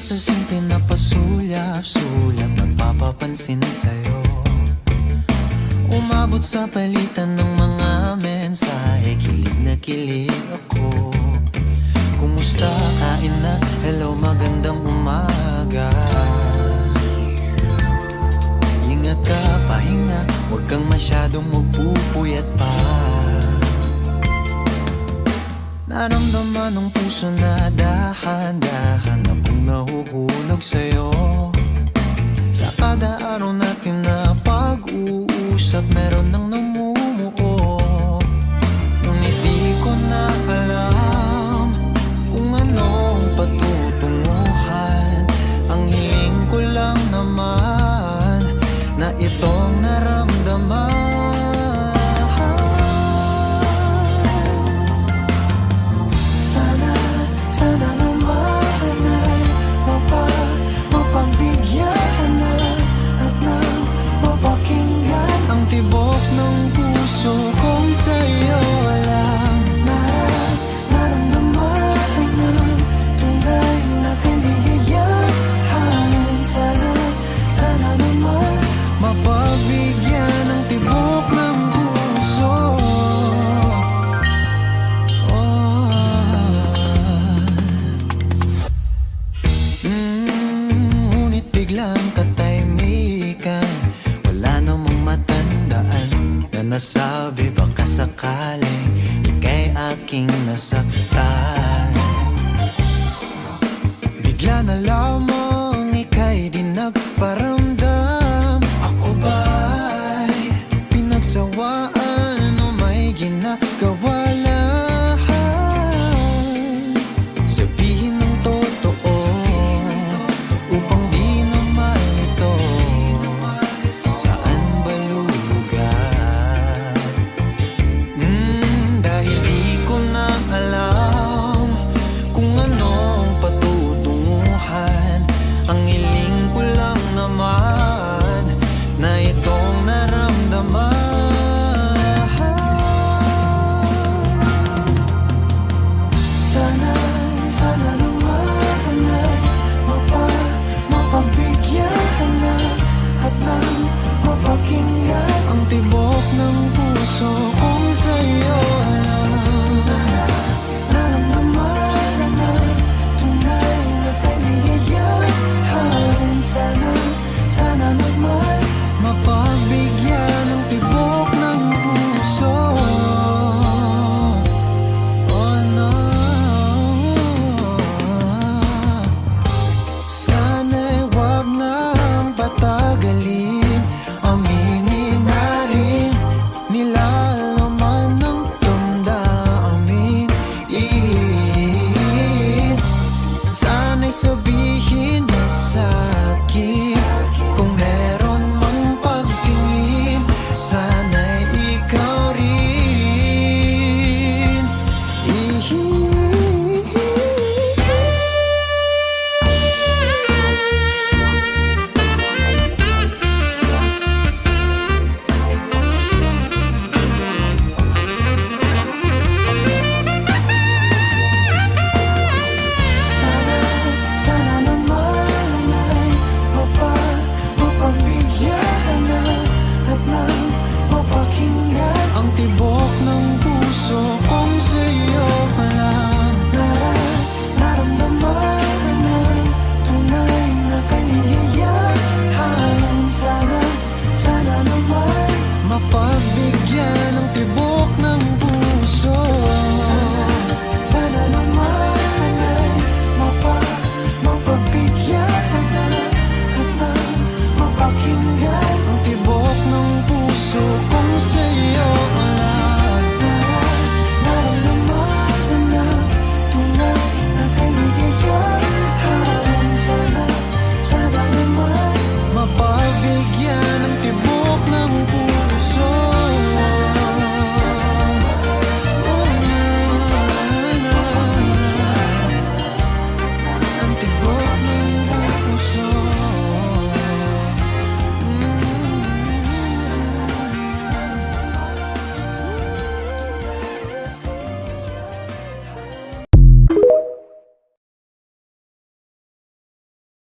sa simple na pasulyap-sulyap, nagpapapansin sa'yo. Umabot sa palitan ng mga mensahe, kilig na kilig ako. Kumusta, kain na, hello, magandang umaga. Ingat ka, pahinga, huwag kang masyadong magpupuyat pa. Naramdaman ng puso na dahan-dahan akong nahuhulog sa'yo. Sa kada araw natin na pag-uusap, meron nang namumuo. Ngunit di ko na alam kung anong patutunguhan. Ang hiling ko lang naman na itong naramdaman. Sana naman ay mapagbigyan na at nang mapakinggan ang tibok ng puso kong sa'yo lang naramdaman ng tunay na kaligayahan. Sana naman mapagbigyan ng tibok ng puso. Ngunit biglang katahimikan, wala namang matandaan na nasabi baka sakaling ika'y aking nasaktan. Bigla na lamang ika'y di nagparamdam. Ako ba'y pinagsawaan o may ginagawa lang? Sabihin ng totoo upang di na malito. Saan ba lulugar? Dahil di ko na alam kung anong patutunguhan. Ang hiling ko lang naman na itong naramdaman. Sana naman ay mapagbigyan na at nang mapakinggan ang tibok ng puso kong sa'yo lang. Naramdaman na tunay na kaligayahan. Sana naman mapagbigyan ng tibok ng puso. Oh no, sana'y wag nang patagalin. Aminin na rin nilalaman ng damdamin. Sana'y sabihin